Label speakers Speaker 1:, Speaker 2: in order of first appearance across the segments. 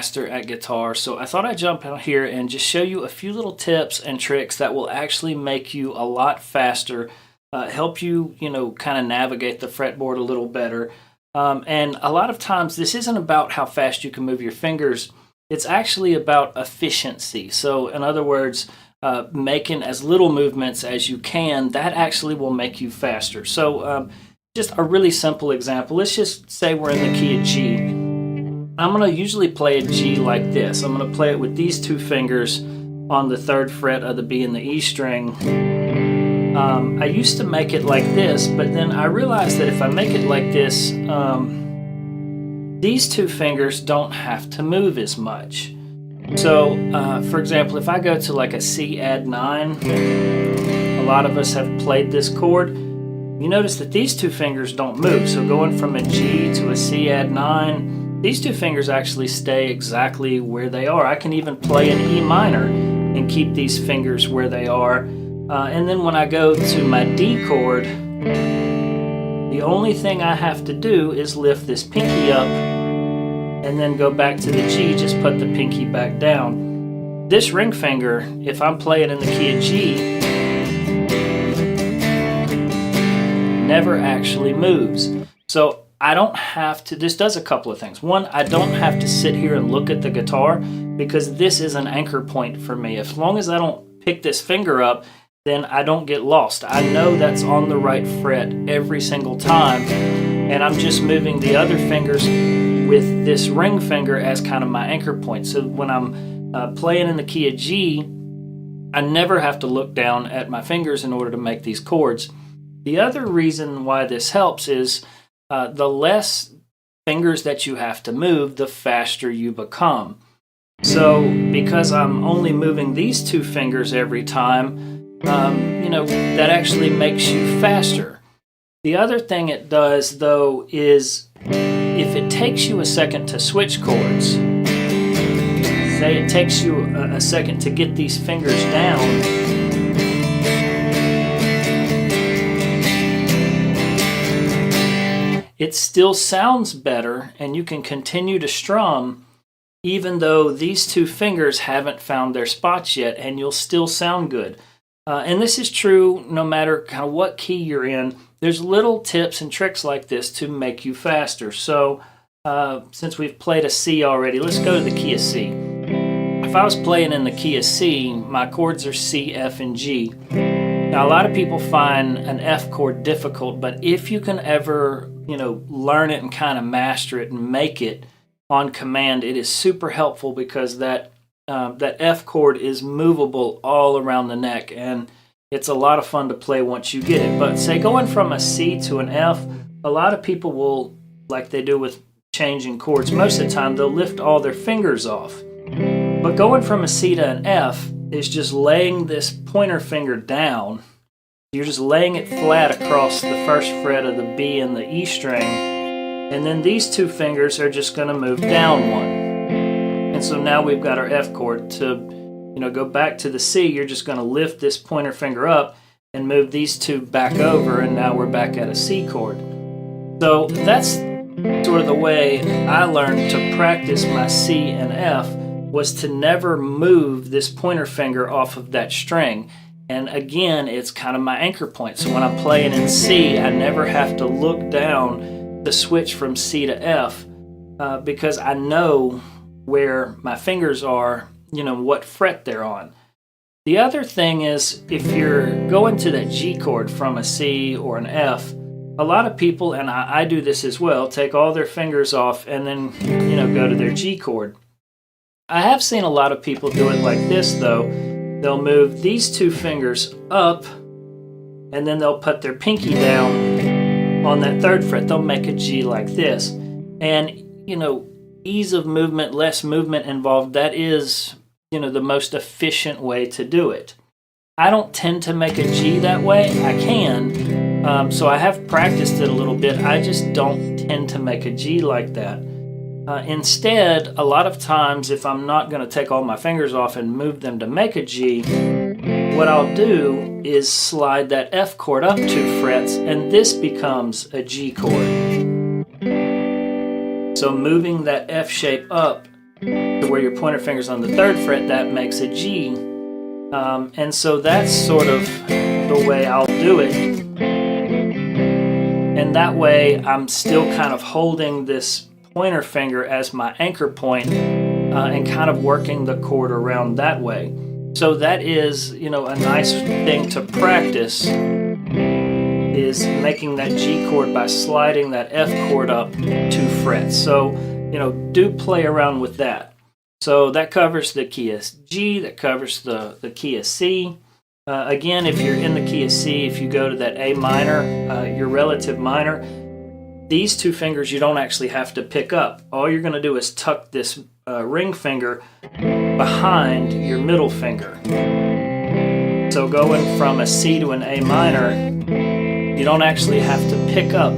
Speaker 1: faster at guitar. So I thought I'd jump out here and just show you a few little tips and tricks that will actually make you a lot faster, help you, kind of navigate the fretboard a little better. And a lot of times this isn't about how fast you can move your fingers. It's actually about efficiency. So in other words, making as little movements as you can, that actually will make you faster. So just a really simple example. Let's just say we're in the key of G. I'm going to usually play a G like this. I'm going to play it with these two fingers on the 3rd fret of the B and the E string. I used to make it like this, but then I realized that if I make it like this, these two fingers don't have to move as much. So, for example, if I go to like a C add 9, a lot of us have played this chord. You notice that these two fingers don't move. So going from a G to a C add 9, these two fingers actually stay exactly where they are. I can even play an E minor and keep these fingers where they are. And then when I go to my D chord, the only thing I have to do is lift this pinky up and then go back to the G, just put the pinky back down. This ring finger, if I'm playing in the key of G, never actually moves. So I don't have to, this does a couple of things. One, I don't have to sit here and look at the guitar because this is an anchor point for me. As long as I don't pick this finger up, then I don't get lost. I know that's on the right fret every single time, and I'm just moving the other fingers with this ring finger as kind of my anchor point. So when I'm playing in the key of G, I never have to look down at my fingers in order to make these chords. The other reason why this helps is the less fingers that you have to move, the faster you become. So because I'm only moving these two fingers every time, that actually makes you faster. The other thing it does, though, is if it takes you a second to switch chords, say it takes you a second to get these fingers down, it still sounds better and you can continue to strum even though these two fingers haven't found their spots yet, and you'll still sound good. And this is true no matter kind of what key you're in. There's little tips and tricks like this to make you faster. So since we've played a C already, let's go to the key of C. If I was playing in the key of C, my chords are C, F, and G. Now, a lot of people find an F chord difficult, but if you can ever, learn it and kind of master it and make it on command, it is super helpful because that F chord is movable all around the neck, and it's a lot of fun to play once you get it. But say going from a C to an F, a lot of people will, like they do with changing chords, most of the time they'll lift all their fingers off. But going from a C to an F is just laying this pointer finger down. You're just laying it flat across the 1st fret of the B and the E string, and then these two fingers are just going to move down one. And so now we've got our F chord. To go back to the C, you're just going to lift this pointer finger up and move these two back over, and now we're back at a C chord. So that's sort of the way I learned to practice my C and F, was to never move this pointer finger off of that string. And again, it's kind of my anchor point. So when I'm playing in C, I never have to look down to switch from C to F because I know where my fingers are, what fret they're on. The other thing is, if you're going to that G chord from a C or an F, a lot of people, and I do this as well, take all their fingers off and then, go to their G chord. I have seen a lot of people do it like this, though. They'll move these two fingers up, and then they'll put their pinky down on that 3rd fret. They'll make a G like this. And, ease of movement, less movement involved, that is, the most efficient way to do it. I don't tend to make a G that way. I can, so I have practiced it a little bit. I just don't tend to make a G like that. Instead, a lot of times, if I'm not going to take all my fingers off and move them to make a G, what I'll do is slide that F chord up 2 frets, and this becomes a G chord. So moving that F shape up to where your pointer finger's on the 3rd fret, that makes a G. And so that's sort of the way I'll do it. And that way I'm still kind of holding this pointer finger as my anchor point and kind of working the chord around that way. So that is, a nice thing to practice, is making that G chord by sliding that F chord up 2 frets. So, do play around with that. So that covers the key of G, that covers the key of C. Again, if you're in the key of C, if you go to that A minor, your relative minor, these 2 fingers you don't actually have to pick up. All you're going to do is tuck this ring finger behind your middle finger. So going from a C to an A minor, you don't actually have to pick up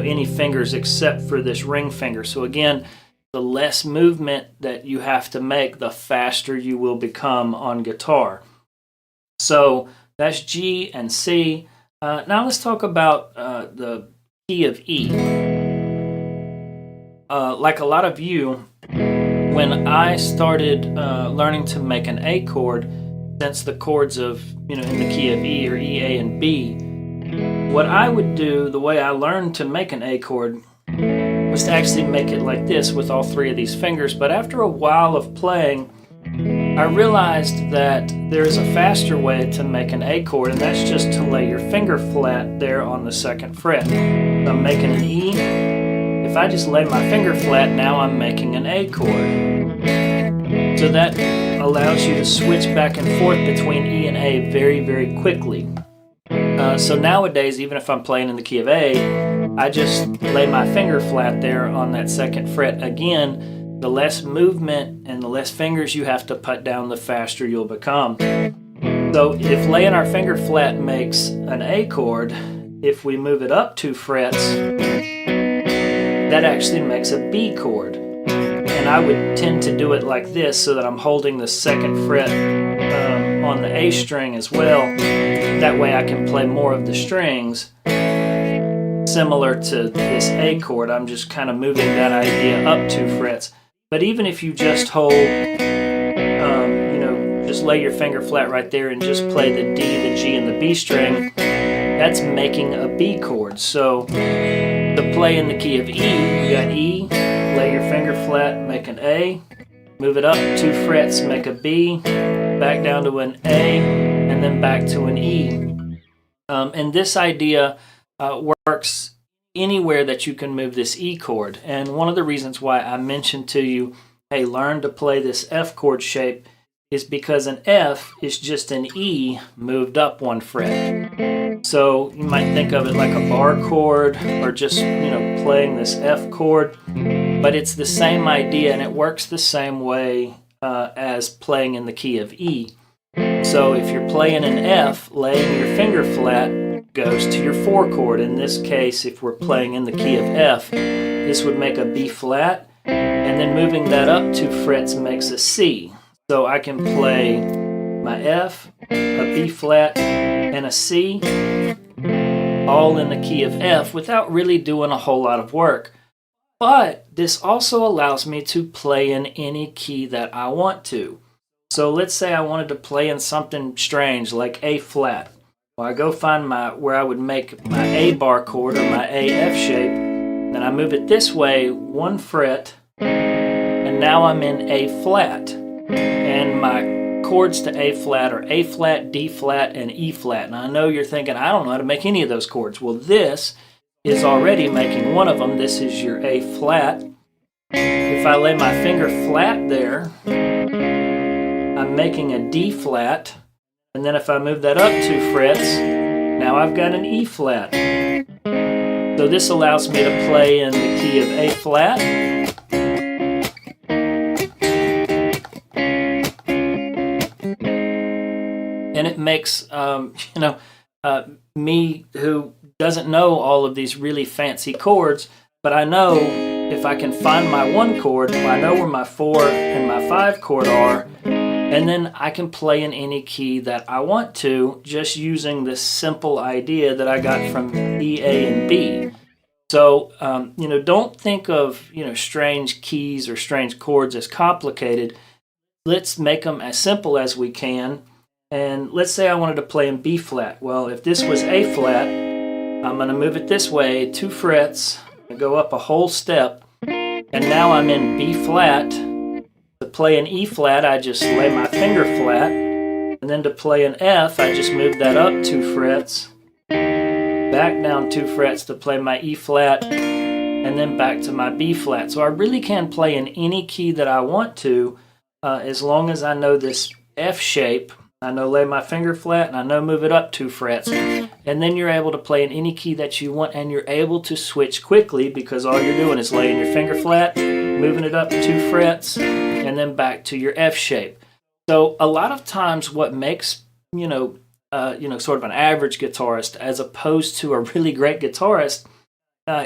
Speaker 1: any fingers except for this ring finger. So again, the less movement that you have to make, the faster you will become on guitar. So that's G and C. Now let's talk about the key of E. Like a lot of you, when I started learning to make an A chord, since the chords of, in the key of E or E, A, and B, what I would do, the way I learned to make an A chord, was to actually make it like this with all 3 of these fingers. But after a while of playing, I realized that there is a faster way to make an A chord, and that's just to lay your finger flat there on the 2nd fret. So I'm making an E. If I just lay my finger flat, now I'm making an A chord. So that allows you to switch back and forth between E and A very, very quickly. So nowadays, even if I'm playing in the key of A, I just lay my finger flat there on that 2nd fret. Again, the less movement and the less fingers you have to put down, the faster you'll become. So if laying our finger flat makes an A chord, if we move it up 2 frets, that actually makes a B chord. And I would tend to do it like this so that I'm holding the 2nd fret on the A string as well. That way I can play more of the strings. Similar to this A chord, I'm just kind of moving that idea up 2 frets. But even if you just hold, just lay your finger flat right there and just play the D, the G, and the B string, that's making a B chord. So to play in the key of E, you got E, lay your finger flat, make an A, move it up 2 frets, make a B, back down to an A, and then back to an E. And this idea works anywhere that you can move this E chord. And one of the reasons why I mentioned to you, hey, learn to play this F chord shape, is because an F is just an E moved up 1 fret. So you might think of it like a bar chord, or just playing this F chord, but it's the same idea, and it works the same way as playing in the key of E. So if you're playing an F, laying your finger flat goes to your 4 chord. In this case, if we're playing in the key of F, this would make a B flat, and then moving that up 2 frets makes a C. So I can play my F, a B flat, and a C, all in the key of F without really doing a whole lot of work. But this also allows me to play in any key that I want to. So let's say I wanted to play in something strange like A flat. Well, I go find where I would make my A bar chord or my A F shape. Then I move it this way 1 fret, and now I'm in A flat. And my chords to A flat are A flat, D flat, and E flat. And I know you're thinking, I don't know how to make any of those chords. Well, this is already making one of them. This is your A flat. If I lay my finger flat there, I'm making a D flat. And then if I move that up 2 frets, now I've got an E flat. So this allows me to play in the key of A flat. And it makes, me who doesn't know all of these really fancy chords, but I know if I can find my 1 chord, I know where my 4 and my 5 chord are, and then I can play in any key that I want to, just using this simple idea that I got from E, A, and B. So, don't think of, strange keys or strange chords as complicated. Let's make them as simple as we can. And let's say I wanted to play in B flat. Well, if this was A flat, I'm going to move it this way, 2 frets, and go up a whole step. And now I'm in B flat. To play an E flat, I just lay my finger flat. And then to play an F, I just move that up 2 frets. Back down 2 frets to play my E flat, and then back to my B flat. So I really can play in any key that I want to, as long as I know this F shape. I know lay my finger flat, and I know move it up 2 frets. And then you're able to play in any key that you want, and you're able to switch quickly because all you're doing is laying your finger flat, moving it up 2 frets, and then back to your F shape. So a lot of times what makes, sort of an average guitarist as opposed to a really great guitarist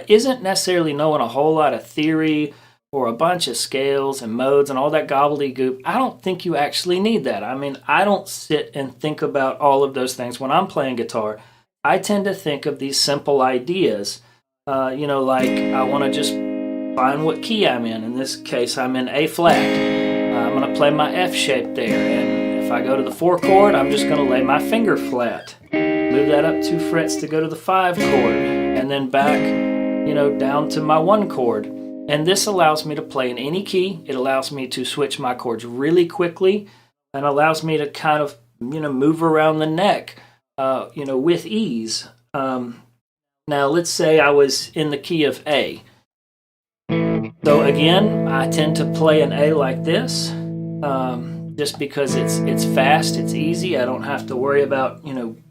Speaker 1: isn't necessarily knowing a whole lot of theory or a bunch of scales and modes and all that gobbledygook. I don't think you actually need that. I mean, I don't sit and think about all of those things when I'm playing guitar. I tend to think of these simple ideas, like I want to just find what key I'm in. In this case, I'm in A flat. I'm going to play my F shape there, and if I go to the 4 chord, I'm just going to lay my finger flat. Move that up 2 frets to go to the 5 chord, and then back, down to my 1 chord. And this allows me to play in any key. It allows me to switch my chords really quickly, and allows me to kind of, move around the neck, with ease. Now, let's say I was in the key of A. So again, I tend to play an A like this, just because it's fast, it's easy. I don't have to worry about,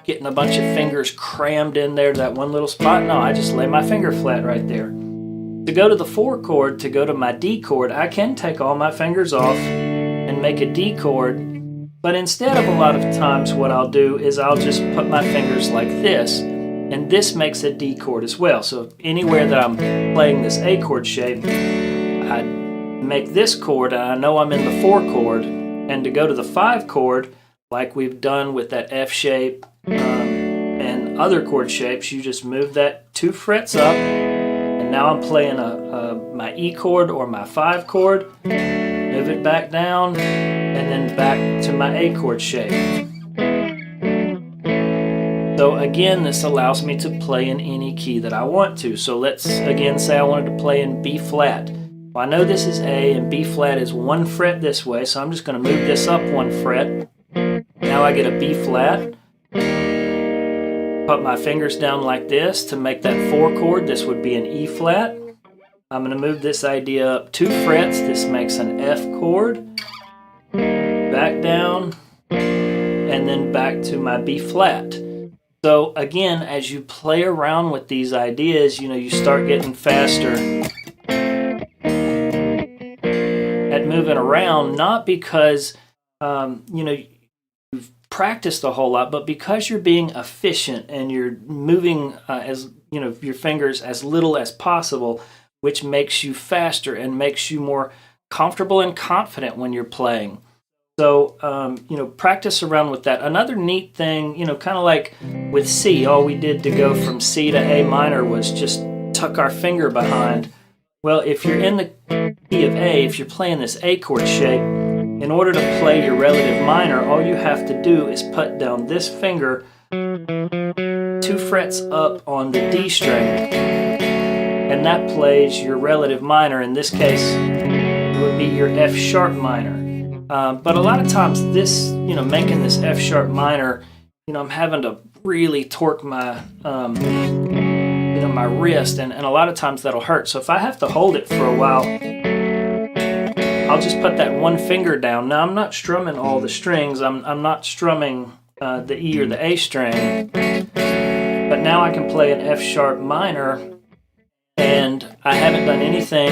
Speaker 1: getting a bunch of fingers crammed in there to that one little spot. No, I just lay my finger flat right there. To go to the 4 chord, to go to my D chord, I can take all my fingers off and make a D chord. But instead of a lot of times what I'll do is I'll just put my fingers like this. And this makes a D chord as well. So anywhere that I'm playing this A chord shape, I make this chord, and I know I'm in the 4 chord. And to go to the 5 chord, like we've done with that F shape and other chord shapes, you just move that 2 frets up. And now I'm playing my E chord or my 5 chord, move it back down, and then back to my A chord shape. So again, this allows me to play in any key that I want to. So let's again say I wanted to play in B flat. Well, I know this is A and B flat is 1 fret this way, so I'm just going to move this up 1 fret. Now I get a B flat. Put my fingers down like this to make that 4 chord. This would be an E flat. I'm going to move this idea up 2 frets. This makes an F chord. Back down, and then back to my B flat. So again, as you play around with these ideas, you start getting faster at moving around, not because you've practiced a whole lot, but because you're being efficient and you're moving your fingers as little as possible, which makes you faster and makes you more comfortable and confident when you're playing. So, practice around with that. Another neat thing, kind of like with C, all we did to go from C to A minor was just tuck our finger behind. Well, if you're in the key of A, if you're playing this A chord shape, in order to play your relative minor, all you have to do is put down this finger 2 frets up on the D string, and that plays your relative minor. In this case, it would be your F sharp minor. But a lot of times this, making this F sharp minor, I'm having to really torque my, my wrist, and a lot of times that'll hurt. So if I have to hold it for a while, I'll just put that 1 finger down. Now I'm not strumming all the strings. I'm not strumming the E or the A string. But now I can play an F sharp minor, and I haven't done anything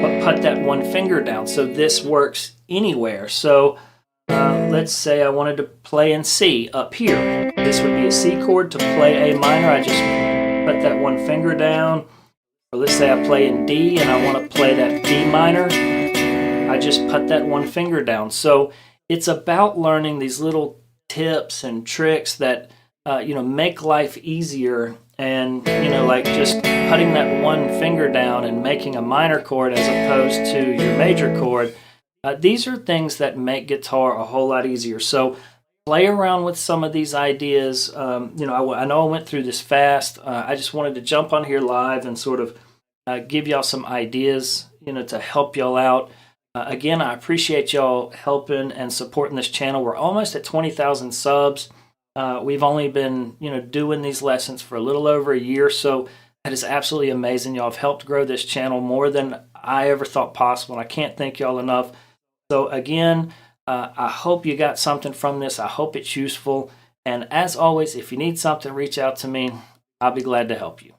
Speaker 1: but put that 1 finger down. So this works anywhere. So let's say I wanted to play in C up here. This would be a C chord. To play A minor, I just put that 1 finger down. Or let's say I play in D and I want to play that D minor. I just put that 1 finger down. So it's about learning these little tips and tricks that make life easier, and like just putting that one finger down and making a minor chord as opposed to your major chord. These are things that make guitar a whole lot easier. So play around with some of these ideas. I know I went through this fast. I just wanted to jump on here live and sort of give y'all some ideas, to help y'all out. Again, I appreciate y'all helping and supporting this channel. We're almost at 20,000 subs. We've only been, doing these lessons for a little over a year, so that is absolutely amazing. Y'all have helped grow this channel more than I ever thought possible, and I can't thank y'all enough. So again, I hope you got something from this. I hope it's useful. And as always, if you need something, reach out to me. I'll be glad to help you.